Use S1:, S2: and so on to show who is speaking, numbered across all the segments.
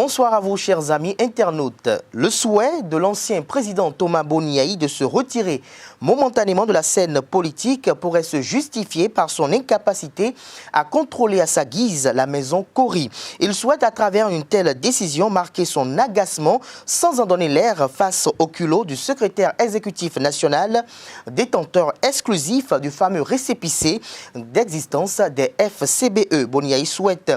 S1: Bonsoir à vous, chers amis internautes. Le souhait de l'ancien président Thomas Boniaï de se retirer momentanément de la scène politique pourrait se justifier par son incapacité à contrôler à sa guise la maison Cori. Il souhaite à travers une telle décision marquer son agacement sans en donner l'air face au culot du secrétaire exécutif national, détenteur exclusif du fameux récépissé d'existence des FCBE. Boniaï souhaite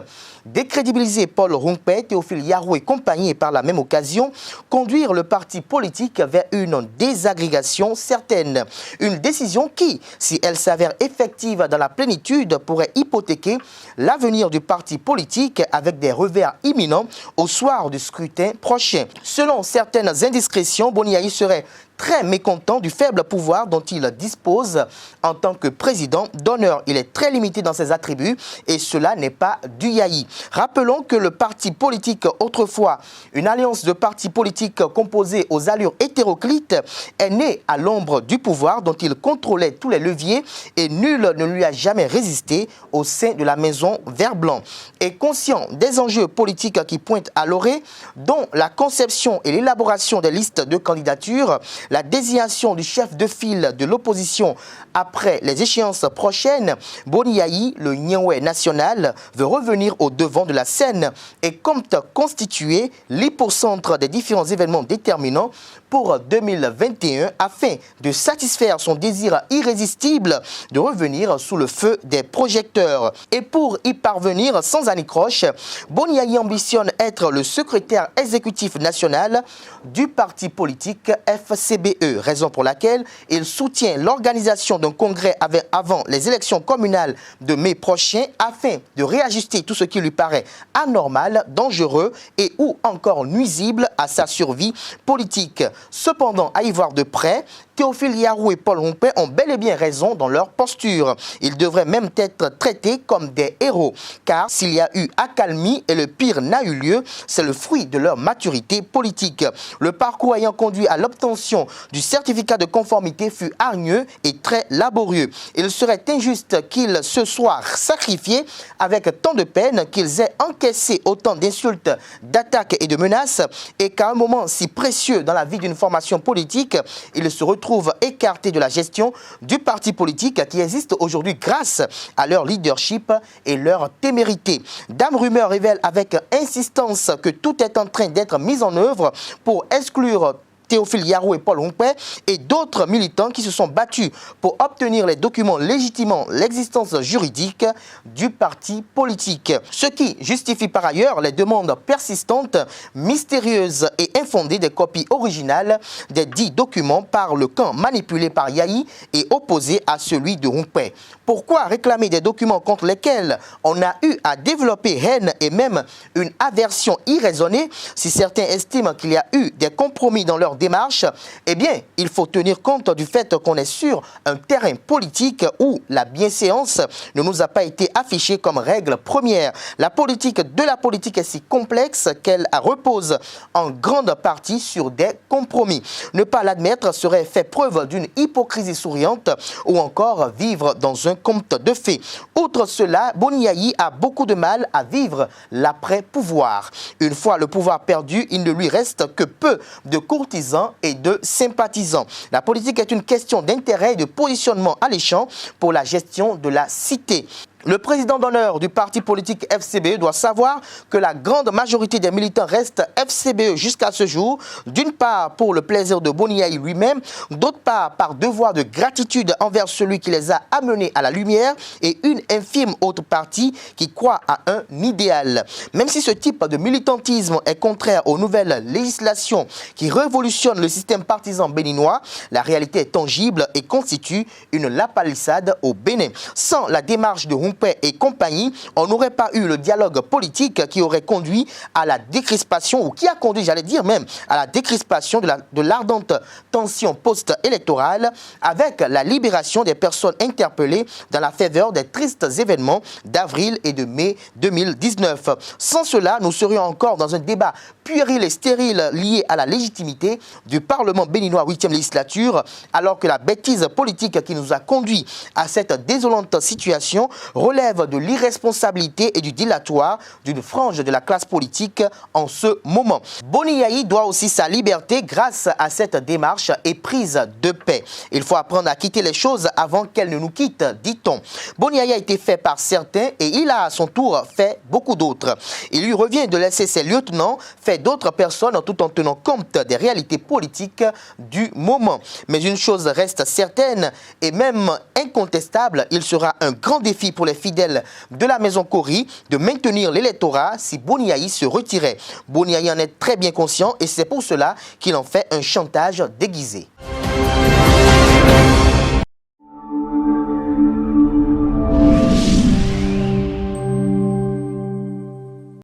S1: décrédibiliser Paul Rompet, Théophile Yarou et compagnie et par la même occasion conduire le parti politique vers une désagrégation certaine. Une décision qui, si elle s'avère effective dans la plénitude, pourrait hypothéquer l'avenir du parti politique avec des revers imminents au soir du scrutin prochain. Selon certaines indiscrétions, Boniaï serait très mécontent du faible pouvoir dont il dispose en tant que président d'honneur. Il est très limité dans ses attributs et cela n'est pas du yaï. Rappelons que le parti politique, autrefois une alliance de partis politiques composés aux allures hétéroclites, est né à l'ombre du pouvoir dont il contrôlait tous les leviers et nul ne lui a jamais résisté au sein de la maison Vert-Blanc. Et conscient des enjeux politiques qui pointent à l'orée, dont la conception et l'élaboration des listes de candidatures, la désignation du chef de file de l'opposition après les échéances prochaines, Boniaï, le Nyawé national, veut revenir au devant de la scène et compte constituer l'hypocentre des différents événements déterminants pour 2021 afin de satisfaire son désir irrésistible de revenir sous le feu des projecteurs. Et pour y parvenir sans anicroche, Boniaï ambitionne être le secrétaire exécutif national du parti politique FCBE, raison pour laquelle il soutient l'organisation d'un congrès avant les élections communales de mai prochain afin de réajuster tout ce qui lui paraît anormal, dangereux et ou encore nuisible à sa survie politique. Cependant, à y voir de près, Théophile Yarou et Paul Rompet ont bel et bien raison dans leur posture. Ils devraient même être traités comme des héros, car s'il y a eu accalmie et le pire n'a eu lieu, c'est le fruit de leur maturité politique. Le parcours ayant conduit à l'obtention du certificat de conformité fut hargneux et très laborieux. Il serait injuste qu'ils se soient sacrifiés avec tant de peine, qu'ils aient encaissé autant d'insultes, d'attaques et de menaces, et qu'à un moment si précieux dans la vie d'une formation politique, ils se retrouvent écartés de la gestion du parti politique qui existe aujourd'hui grâce à leur leadership et leur témérité. Dame Rumeur révèle avec insistance que tout est en train d'être mis en œuvre pour exclure Théophile Yarou et Paul Rompet et d'autres militants qui se sont battus pour obtenir les documents légitimant l'existence juridique du parti politique. Ce qui justifie par ailleurs les demandes persistantes, mystérieuses et infondées des copies originales des dits documents par le camp manipulé par Yaï et opposé à celui de Rompet. Pourquoi réclamer des documents contre lesquels on a eu à développer haine et même une aversion irraisonnée si certains estiment qu'il y a eu des compromis dans leur démarche? Eh bien, il faut tenir compte du fait qu'on est sur un terrain politique où la bienséance ne nous a pas été affichée comme règle première. La politique de la politique est si complexe qu'elle repose en grande partie sur des compromis. Ne pas l'admettre serait faire preuve d'une hypocrisie souriante ou encore vivre dans un conte de fées. Outre cela, Boniaï a beaucoup de mal à vivre l'après-pouvoir. Une fois le pouvoir perdu, il ne lui reste que peu de courtisans et de sympathisants. La politique est une question d'intérêt et de positionnement alléchant pour la gestion de la cité. Le président d'honneur du parti politique FCBE doit savoir que la grande majorité des militants restent FCBE jusqu'à ce jour, d'une part pour le plaisir de Boniaï lui-même, d'autre part par devoir de gratitude envers celui qui les a amenés à la lumière et une infime autre partie qui croit à un idéal. Même si ce type de militantisme est contraire aux nouvelles législations qui révolutionnent le système partisan béninois, la réalité est tangible et constitue une lapalissade au Bénin. Sans la démarche de Rompet et compagnie, on n'aurait pas eu le dialogue politique qui aurait conduit à la décrispation, ou qui a conduit, j'allais dire même, à la décrispation de l'ardente tension post-électorale avec la libération des personnes interpellées dans la faveur des tristes événements d'avril et de mai 2019. Sans cela, nous serions encore dans un débat puéril et stérile lié à la légitimité du Parlement béninois 8e législature, alors que la bêtise politique qui nous a conduit à cette désolante situation relève de l'irresponsabilité et du dilatoire d'une frange de la classe politique en ce moment. Boni Yayi doit aussi sa liberté grâce à cette démarche et prise de paix. Il faut apprendre à quitter les choses avant qu'elles ne nous quittent, dit-on. Boni Yayi a été fait par certains et il a à son tour fait beaucoup d'autres. Il lui revient de laisser ses lieutenants faire d'autres personnes tout en tenant compte des réalités politiques du moment. Mais une chose reste certaine et même incontestable, il sera un grand défi pour les fidèles de la maison Kori de maintenir l'électorat si Boni Yayi se retirait. Boni Yayi en est très bien conscient et c'est pour cela qu'il en fait un chantage déguisé.